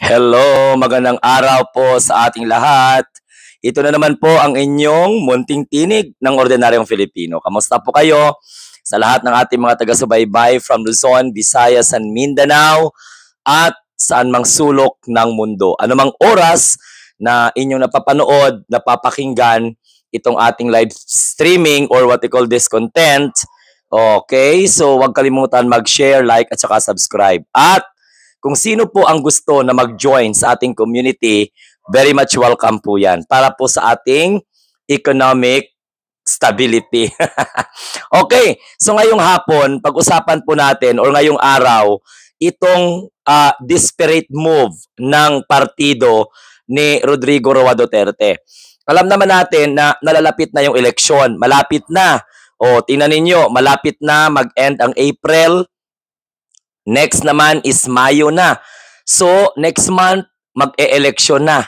Hello, magandang araw po sa ating lahat. Ito na naman po ang inyong munting tinig ng Ordinaryong Filipino. Kamusta po kayo? Sa lahat ng ating mga taga-subaybay from Luzon, Visayas, and Mindanao at saan mang sulok ng mundo. Anumang oras na inyong napapanood, napapakinggan itong ating live streaming or what we call this content. Okay, so huwag kalimutan mag-share, like at saka subscribe. At kung sino po ang gusto na mag-join sa ating community, very much welcome po yan para po sa ating economic stability. Okay, so ngayong hapon, pag-usapan po natin or ngayong araw, itong desperate move ng partido ni Rodrigo Roa Duterte. Alam naman natin na nalalapit na yung eleksyon, malapit na. O, tingnan ninyo, malapit na mag-end ang April. Next naman is Mayo na. So, next month, mag-e-election na.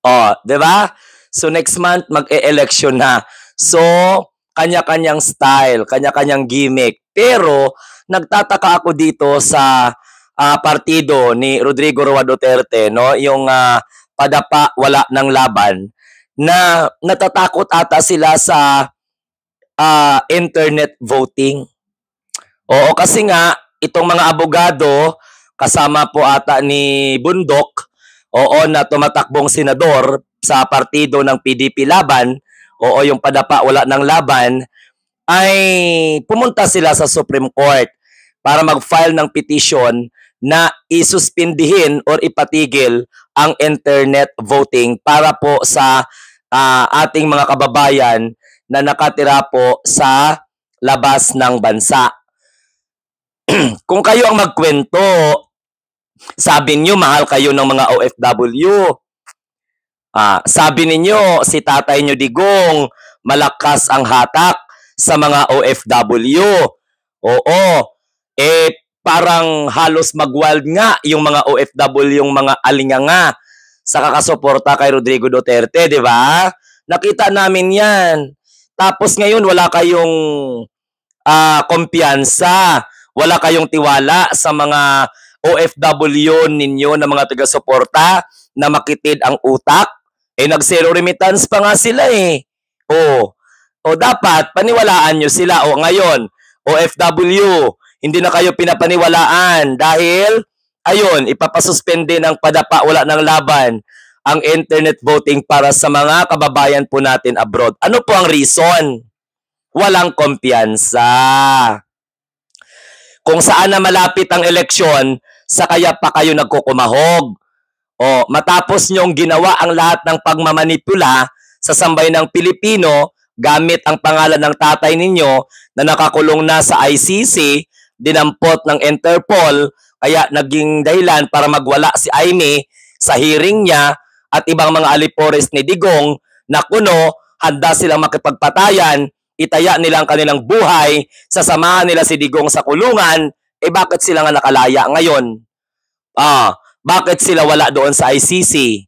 O, di ba? So, next month, mag-e-election na. So, kanya-kanyang style, kanya-kanyang gimmick. Pero, nagtataka ako dito sa partido ni Rodrigo Roa Duterte, no? Yung padapa, wala ng laban, na natatakot ata sila sa internet voting. Oo, kasi nga, itong mga abogado, kasama po ata ni Bundok, oo, na tumatakbong senador sa partido ng PDP Laban, oo, yung padapa wala ng laban, ay pumunta sila sa Supreme Court para mag-file ng petition na isuspindihin or ipatigil ang internet voting para po sa ating mga kababayan na nakatira po sa labas ng bansa. Kung kayo ang magkwento, sabi niyo mahal kayo ng mga OFW. Sabi niyo si tatay niyo Digong malakas ang hatak sa mga OFW. Oo. Parang halos mag-wild nga yung mga OFW, yung mga alinganga sa kakasuporta kay Rodrigo Duterte, di ba? Nakita namin yan. Tapos ngayon wala kayong kumpiyansa. Wala kayong tiwala sa mga OFW ninyo na mga taga-suporta na makitid ang utak. Nag-zero remittance pa nga sila eh. O dapat paniwalaan nyo sila. O ngayon, OFW, hindi na kayo pinapaniwalaan dahil, ayun, ipapasuspende ng padapa, wala ng laban ang internet voting para sa mga kababayan po natin abroad. Ano po ang reason? Walang kumpiyansa. Kung saan na malapit ang eleksyon, sa kaya pa kayo nagkukumahog. O, matapos nyong ginawa ang lahat ng pagmamanipula sa sambayanang Pilipino gamit ang pangalan ng tatay ninyo na nakakulong na sa ICC, dinampot ng Interpol, kaya naging dahilan para magwala si Aimee sa hearing niya at ibang mga alipores ni Digong na kuno, handa silang makipagpatayan, itaya nila ang kanilang buhay, sasamahan nila si Digong sa kulungan, bakit sila nga nakalaya ngayon? Bakit sila wala doon sa ICC?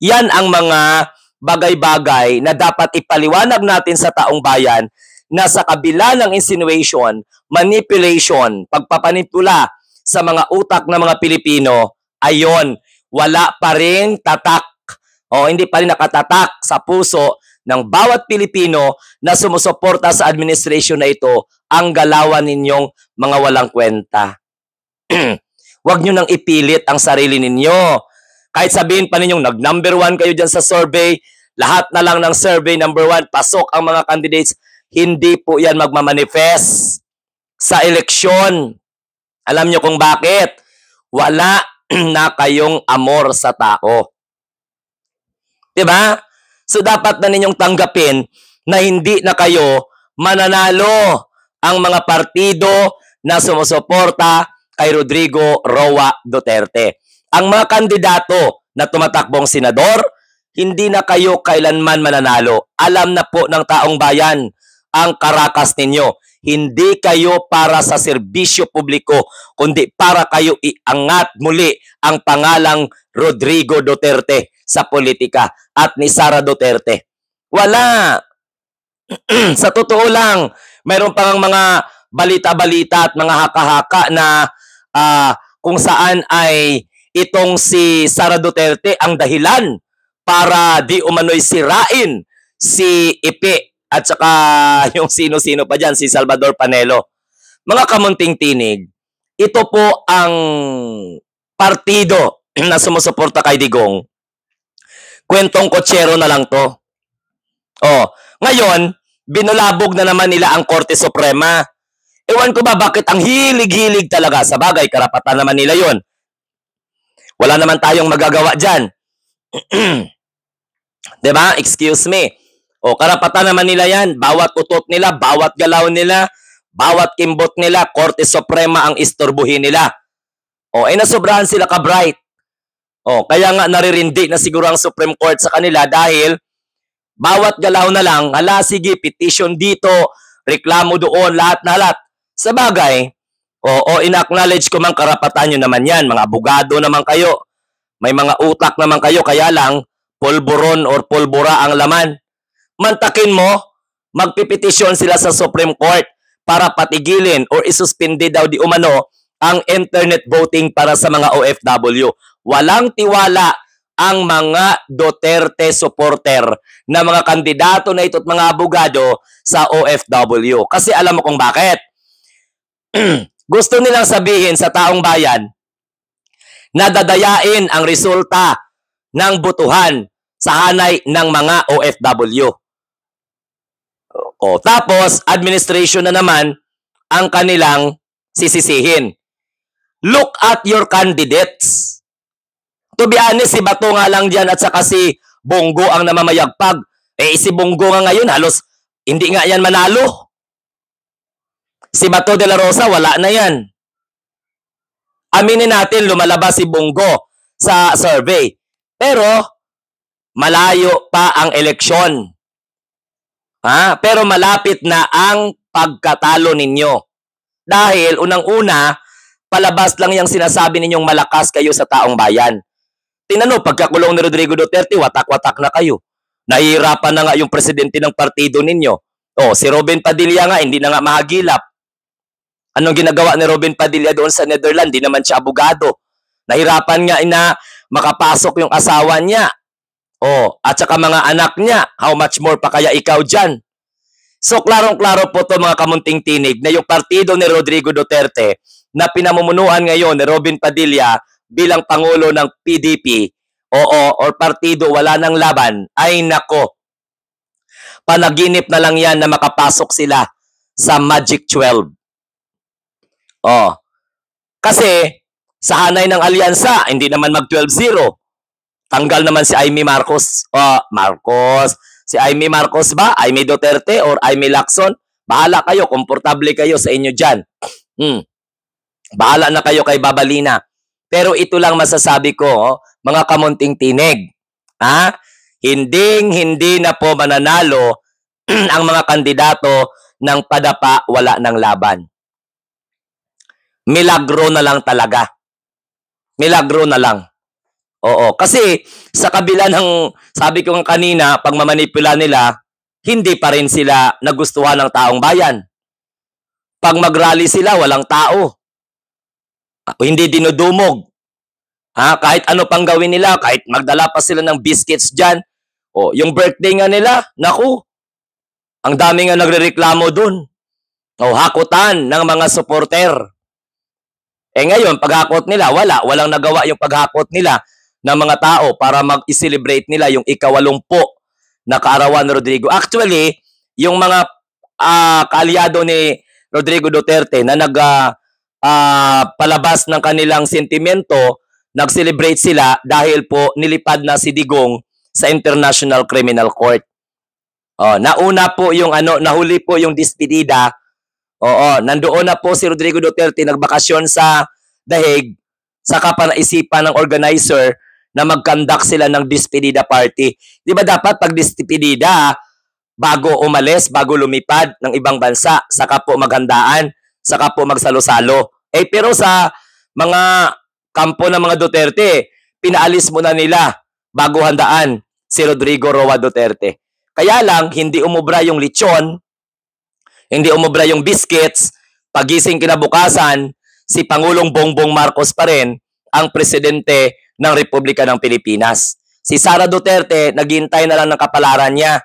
Yan ang mga bagay-bagay na dapat ipaliwanag natin sa taong bayan na sa kabila ng insinuation, manipulation, pagpapanipula sa mga utak ng mga Pilipino, ayon, wala pa rin tatak o hindi pa rin nakatatak sa puso ng bawat Pilipino na sumusuporta sa administration na ito ang galawan ninyong mga walang kwenta. Huwag nyo nang ipilit ang sarili ninyo. Kahit sabihin pa ninyong nag-number 1 kayo dyan sa survey, lahat na lang ng survey number 1, pasok ang mga candidates, hindi po yan magmamanifest sa eleksyon. Alam nyo kung bakit? Wala na kayong amor sa tao. Diba? So dapat na ninyong tanggapin na hindi na kayo mananalo ang mga partido na sumusuporta kay Rodrigo Roa Duterte. Ang mga kandidato na tumatakbong senador, hindi na kayo kailanman mananalo. Alam na po ng taong bayan ang karakas ninyo. Hindi kayo para sa serbisyo publiko, kundi para kayo iangat muli ang pangalang Rodrigo Duterte sa politika at ni Sara Duterte. Wala. Sa totoo lang, mayroon pang mga balita-balita at mga haka-haka na kung saan ay itong si Sara Duterte ang dahilan para di umano'y sirain si Ipe at saka yung sino-sino pa dyan, si Salvador Panelo. Mga kamunting tinig, ito po ang partido na sumusuporta kay Digong. Kwentong kotsero na lang to. Oh, ngayon, binulabog na naman nila ang Korte Suprema. Ewan ko ba bakit ang hilig-hilig talaga. Sa bagay, karapatan naman nila yon. Wala naman tayong magagawa dyan. Diba? Excuse me. O, karapatan naman nila yan. Bawat utot nila, bawat galaw nila, bawat kimbot nila, Korte Suprema ang istorbuhin nila. O, nasobrahan sila ka-bright. O, kaya nga naririndi na siguro ang Supreme Court sa kanila dahil bawat galaw na lang, hala sige, petition dito, reklamo doon, lahat na lahat. Sa bagay, in-acknowledge ko man karapatan nyo naman yan. Mga abogado naman kayo. May mga utak naman kayo, kaya lang, pulburon or pulbura ang laman. Mantakin mo, magpipetisyon sila sa Supreme Court para patigilin or isuspindi daw di umano ang internet voting para sa mga OFW. Walang tiwala ang mga Duterte supporter na mga kandidato na ito at mga abogado sa OFW. Kasi alam mo kung bakit? Gusto nilang sabihin sa taong bayan na dadayain ang resulta ng botohan sa hanay ng mga OFW. Tapos, administration na naman ang kanilang sisisihin. Look at your candidates. To be honest, si Bato nga lang dyan at saka si Bongo ang namamayagpag. Si Bongo nga ngayon, halos hindi nga yan manalo. Si Bato de la Rosa, wala na yan. Aminin natin, lumalabas si Bongo sa survey. Pero, malayo pa ang eleksyon. Pero malapit na ang pagkatalo ninyo. Dahil, unang-una, palabas lang yung sinasabi ninyong malakas kayo sa taong bayan. Tingnan mo, pagkakulong ni Rodrigo Duterte, watak-watak na kayo. Nahihirapan na nga yung presidente ng partido ninyo. Si Robin Padilla nga, hindi na nga mahagilap. Anong ginagawa ni Robin Padilla doon sa Netherlands? Di naman siya abogado. Nahirapan nga na makapasok yung asawa niya. At saka mga anak niya. How much more pa kaya ikaw dyan? So, klarong-klaro po to mga kamunting tinig na yung partido ni Rodrigo Duterte na pinamumunuan ngayon ni Robin Padilla bilang Pangulo ng PDP, or partido wala ng laban, ay nako. Panaginip na lang yan na makapasok sila sa Magic 12. Kasi sa hanay ng alyansa, hindi naman mag 12-0. Tanggal naman si Amy Marcos. Si Amy Marcos ba? Amy Duterte or Amy Lacson? Bahala kayo, komportable kayo sa inyo dyan. Bahala na kayo kay Babalina. Pero ito lang masasabi ko, mga kamunting tinig. Hindi na po mananalo ang mga kandidato ng padapa wala ng laban. Milagro na lang talaga. Milagro na lang. Kasi sa kabila ng, sabi ko nga kanina, pagmamanipula nila, hindi pa rin sila nagustuhan ng taong bayan. Pag mag-rally sila, walang tao. Hindi dinudumog. Kahit ano pang gawin nila, kahit magdala pa sila ng biscuits dyan. Yung birthday nga nila, naku, ang dami nga nagrereklamo dun. Hakutan ng mga supporter. Ngayon, paghakot nila, walang nagawa yung paghakot nila ng mga tao para mag-celebrate nila yung ika-80 na kaarawan ni Rodrigo. Actually, yung mga kaalyado ni Rodrigo Duterte na palabas ng kanilang sentimento, nag-celebrate sila dahil po nilipad na si Digong sa International Criminal Court. Nauna po yung nahuli po yung despedida. Nandoon na po si Rodrigo Duterte, nagbakasyon sa The Hague, saka pa naisipan ng organizer na mag-conduct sila ng despedida party. Di ba dapat pag despedida, bago umalis, bago lumipad ng ibang bansa, saka po maghandaan, saka po magsalo-salo. Pero sa mga kampo ng mga Duterte, pinaalis muna nila bago handaan si Rodrigo Roa Duterte. Kaya lang, hindi umubra yung lechon, hindi umubra yung biscuits, pagising kinabukasan, si Pangulong Bongbong Marcos pa rin ang presidente ng Republika ng Pilipinas. Si Sara Duterte, naghihintay na lang ng kapalaran niya.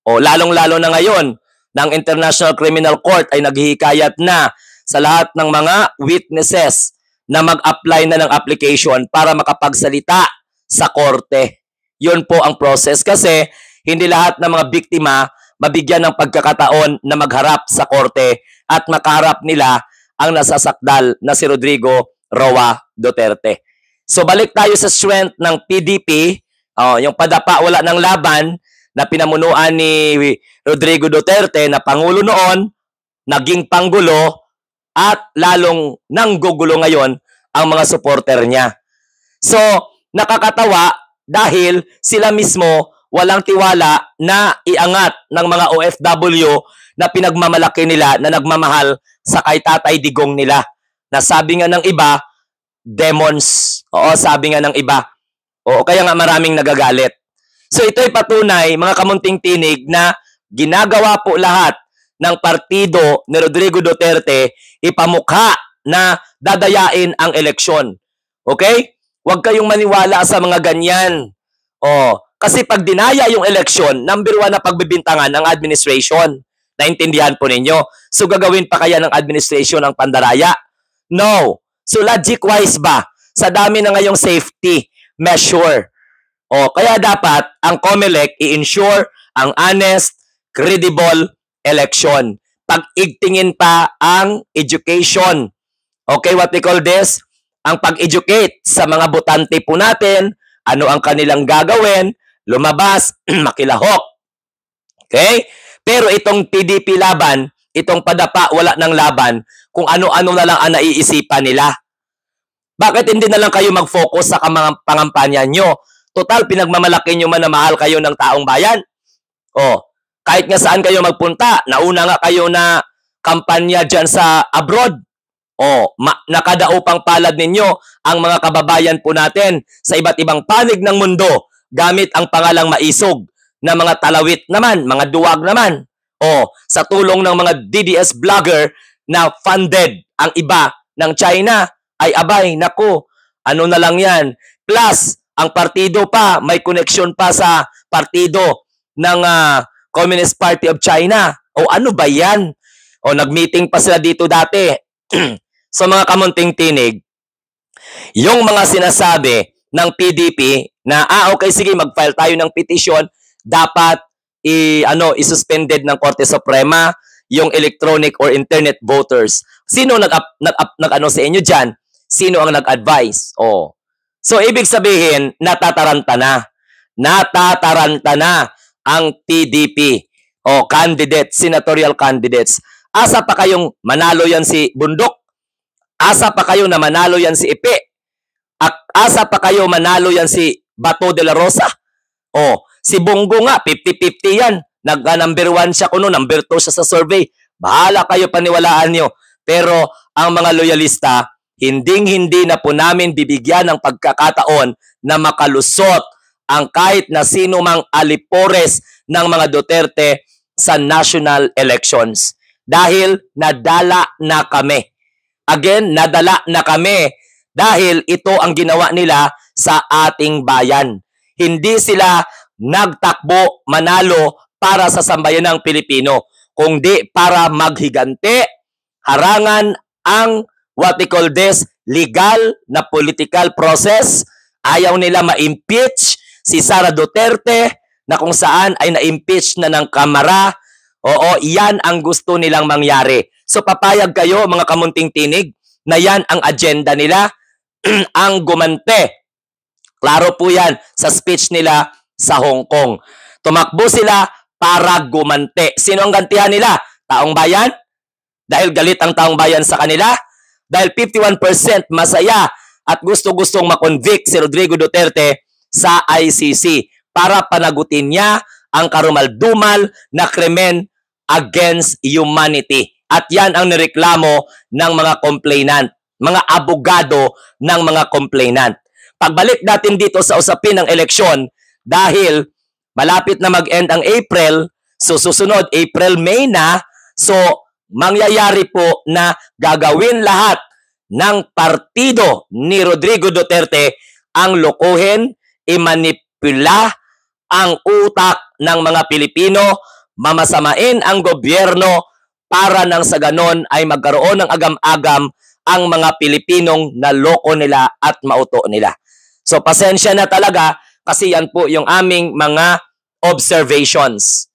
O lalong-lalo na ngayon, ng International Criminal Court ay naghihikayat na sa lahat ng mga witnesses na mag-apply na ng application para makapagsalita sa korte. Yun po ang process kasi hindi lahat ng mga biktima mabigyan ng pagkakataon na magharap sa korte at makaharap nila ang nasasakdal na si Rodrigo Roa Duterte. So balik tayo sa strength ng PDP, yung padapa wala ng laban na pinamunuan ni Rodrigo Duterte na Pangulo noon, naging panggulo at lalong nanggugulo ngayon ang mga supporter niya. So, nakakatawa dahil sila mismo walang tiwala na iangat ng mga OFW na pinagmamalaki nila na nagmamahal sa kay Tatay Digong nila. Na sabi nga ng iba, demons. Oo, sabi nga ng iba. Oo, kaya nga maraming nagagalit. So ito'y patunay, mga kamunting tinig, na ginagawa po lahat ng partido ni Rodrigo Duterte ipamukha na dadayain ang eleksyon. Okay? Huwag kayong maniwala sa mga ganyan. Kasi pag dinaya yung eleksyon, number 1 na pagbibintangan ng administration. Naintindihan po ninyo? So gagawin pa kaya ng administration ang pandaraya? No. So logic-wise ba? Sa dami na ngayong safety measure. Kaya dapat ang COMELEC i-ensure ang honest, credible election. Pag-igtingin pa ang education. Okay, what we call this? Ang pag-educate sa mga botante po natin, ano ang kanilang gagawin, lumabas, makilahok. Okay? Pero itong PDP laban, itong padapa wala ng laban, kung ano-ano na lang ang naiisipan nila. Bakit hindi na lang kayo mag-focus sa pangampanya nyo? Total, pinagmamalaki nyo man na mahal kayo ng taong bayan. Kahit nga saan kayo magpunta, nauna nga kayo na kampanya dyan sa abroad. Nakadaupang palad ninyo ang mga kababayan po natin sa iba't ibang panig ng mundo gamit ang pangalang maisog na mga talawit naman, mga duwag naman. Sa tulong ng mga DDS vlogger na funded ang iba ng China, ay abay, naku, ano na lang yan. Plus, ang partido pa, may connection pa sa partido ng Communist Party of China. Ano ba yan? Nag-meeting pa sila dito dati. So mga kamunting tinig, yung mga sinasabi ng PDP na, okay, sige, mag-file tayo ng petition, dapat i-suspended ng Korte Suprema yung electronic or internet voters. Sino nag-ano sa inyo dyan? Sino ang nag-advise? So, ibig sabihin, natataranta na ang PDP senatorial candidates. Asa pa kayong manalo yan si Bundok? Asa pa kayo na manalo yan si Ipe? Asa pa kayo manalo yan si Bato de la Rosa? Si Bongo nga, 50-50 yan. Number 1 siya kuno, number 2 siya sa survey. Bahala kayo, paniwalaan nyo. Pero ang mga loyalista, hinding-hindi na po namin bibigyan ng pagkakataon na makalusot ang kahit na sino mang alipores ng mga Duterte sa national elections. Dahil nadala na kami. Again, nadala na kami dahil ito ang ginawa nila sa ating bayan. Hindi sila nagtakbo manalo para sa sambayanang Pilipino, kundi para maghigante, harangan ang what we call this, legal na political process. Ayaw nila ma-impeach si Sara Duterte na kung saan ay na-impeach na ng Kamara. Yan ang gusto nilang mangyari. So papayag kayo, mga kamunting tinig, na yan ang agenda nila, ang gumante. Klaro po yan sa speech nila sa Hong Kong. Tumakbo sila para gumante. Sino ang gantihan nila? Taong bayan? Dahil galit ang taong bayan sa kanila? Dahil 51% masaya at gusto-gustong makonvict si Rodrigo Duterte sa ICC para panagutin niya ang karumaldumal na krimen against humanity. At yan ang nireklamo ng mga complainant, mga abogado ng mga complainant. Pagbalik natin dito sa usapin ng eleksyon, dahil malapit na mag-end ang April, so susunod April, May na, so mangyayari po na gagawin lahat ng partido ni Rodrigo Duterte ang lokohin, imanipula ang utak ng mga Pilipino, mamasamain ang gobyerno para nang sa ganon ay magkaroon ng agam-agam ang mga Pilipinong naloko nila at mauto nila. So pasensya na talaga kasi yan po yung aming mga observations.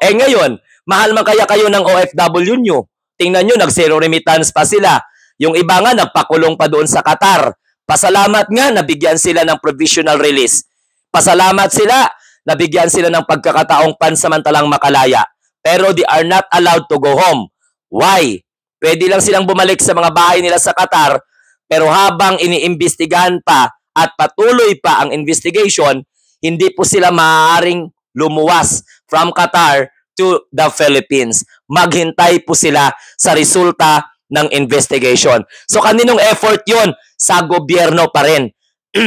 Ngayon, mahal man kaya kayo ng OFW nyo. Tingnan nyo, nag-zero remittance pa sila. Yung iba nga, nagpakulong pa doon sa Qatar. Pasalamat nga, nabigyan sila ng provisional release. Pasalamat sila, nabigyan sila ng pagkakataong pansamantalang makalaya. Pero they are not allowed to go home. Why? Pwede lang silang bumalik sa mga bahay nila sa Qatar, pero habang iniimbestigahan pa at patuloy pa ang investigation, hindi po sila maaaring lumuwas from Qatar to the Philippines. Maghintay po sila sa resulta ng investigation. So kaninong effort yun? Sa gobyerno pa rin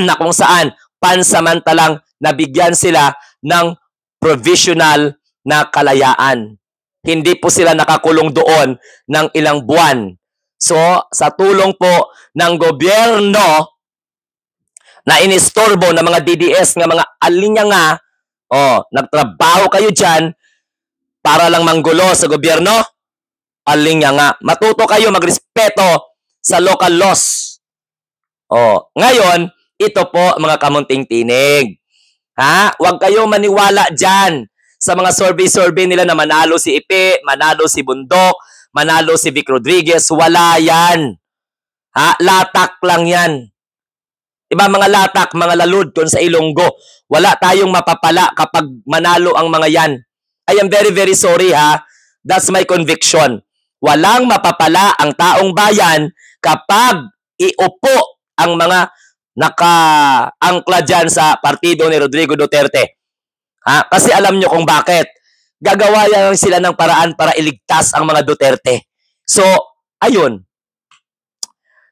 na kung saan pansamantalang nabigyan sila ng provisional na kalayaan. Hindi po sila nakakulong doon ng ilang buwan. So sa tulong po ng gobyerno na inistorbo ng mga DDS ng mga alinyanga, nagtrabaho kayo dyan para lang manggulo sa gobyerno, alinyanga. Matuto kayo magrespeto sa local laws. Ngayon, ito po mga kamunting tinig. Huwag kayo maniwala dyan sa mga survey nila na manalo si Ipe, manalo si Bundok, manalo si Vic Rodriguez. Wala yan. Latak lang yan. Diba mga latak, mga lalud kung sa Ilonggo. Wala tayong mapapala kapag manalo ang mga yan. I am very, very sorry That's my conviction. Walang mapapala ang taong bayan kapag iupo ang mga naka-angkla dyan sa partido ni Rodrigo Duterte. Kasi alam nyo kung bakit. Gagawa lang sila ng paraan para iligtas ang mga Duterte. So, ayun.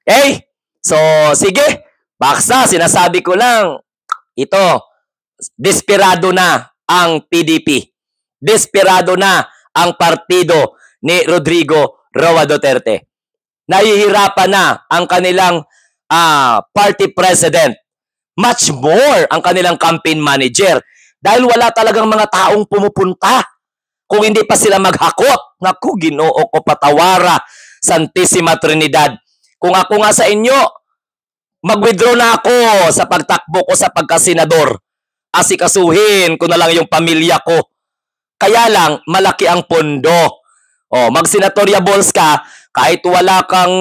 Okay? So, sige. Baksa, sinasabi ko lang, ito, desperado na ang PDP. Desperado na ang partido ni Rodrigo Roa Duterte. Nahihirapan na ang kanilang party president. Much more ang kanilang campaign manager. Dahil wala talagang mga taong pumupunta. Kung hindi pa sila maghakot, naku, Ginoo ko patawara, Santissima Trinidad. Kung ako nga sa inyo, mag-withdraw na ako sa pagtakbo ko sa pagkasenador. Asikasuhin ko na lang yung pamilya ko. Kaya lang, malaki ang pondo. Mag-senatorial balls ka, kahit wala kang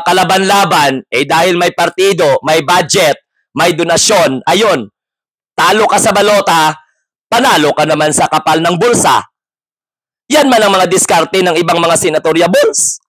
kalaban-laban, dahil may partido, may budget, may donasyon, ayun, talo ka sa balota, panalo ka naman sa kapal ng bulsa. Yan man ang mga diskarte ng ibang mga senatorial balls.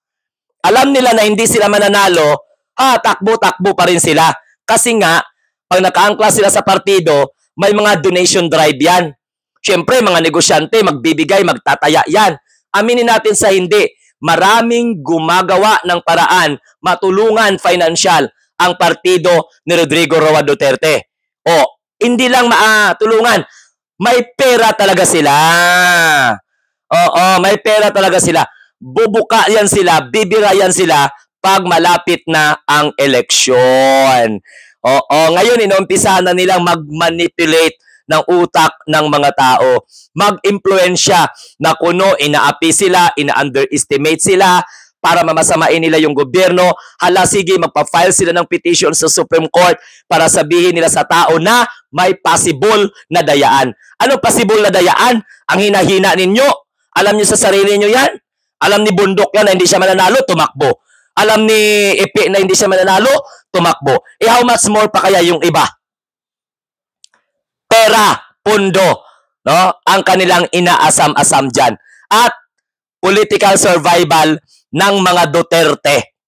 Alam nila na hindi sila mananalo, takbo-takbo pa rin sila. Kasi nga, pag nakaangkla sila sa partido, may mga donation drive yan. Siyempre, mga negosyante, magbibigay, magtataya yan. Aminin natin sa hindi, maraming gumagawa ng paraan, matulungan financial ang partido ni Rodrigo Roa Duterte. Hindi lang matulungan, may pera talaga sila. May pera talaga sila. Bubuka yan sila, bibira yan sila pag malapit na ang eleksyon. Ngayon inuumpisahan na nilang mag-manipulate ng utak ng mga tao. Mag-impluensya na kuno inaapi sila, ina-underestimate sila para mamasamain nila yung gobyerno. Hala, sige, magpa-file sila ng petition sa Supreme Court para sabihin nila sa tao na may possible na dayaan. Ano possible na dayaan? Ang hinahina ninyo. Alam niyo sa sarili niyo yan? Alam ni Bundok yan na hindi siya mananalo, tumakbo. Alam ni Epe na hindi siya mananalo, tumakbo. How much more pa kaya yung iba? Pera, pundo, no? Ang kanilang inaasam-asam dyan. At political survival ng mga Duterte.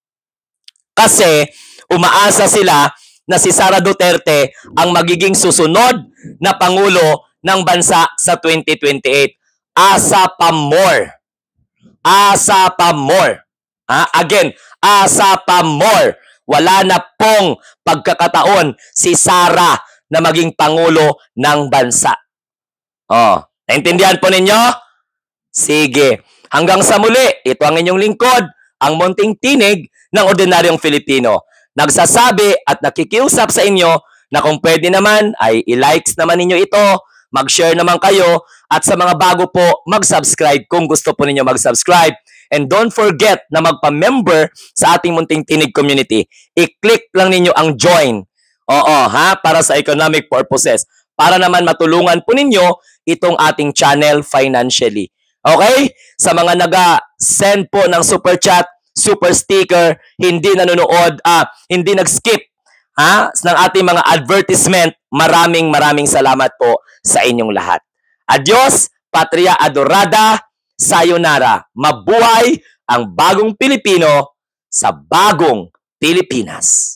Kasi umaasa sila na si Sara Duterte ang magiging susunod na Pangulo ng bansa sa 2028. Asa pa more. Asa pa more. Again, asa pa more. Wala na pong pagkakataon si Sara na maging Pangulo ng bansa. Naintindihan po ninyo? Sige. Hanggang sa muli, ito ang inyong lingkod, ang munting tinig ng ordinaryong Filipino. Nagsasabi at nakikiusap sa inyo na kung pwede naman ay i-likes naman ninyo ito, mag-share naman kayo, at sa mga bago po, mag-subscribe kung gusto po ninyo mag-subscribe. And don't forget na magpa-member sa ating Munting Tinig community. I-click lang ninyo ang join. Oo, ha? Para sa economic purposes. Para naman matulungan po ninyo itong ating channel financially. Okay? Sa mga naga-send po ng super chat, super sticker, hindi nanonood, hindi nag-skip ng ating mga advertisement, maraming salamat po sa inyong lahat. Adios, Patria Adorada, sayonara. Mabuhay ang bagong Pilipino sa bagong Pilipinas.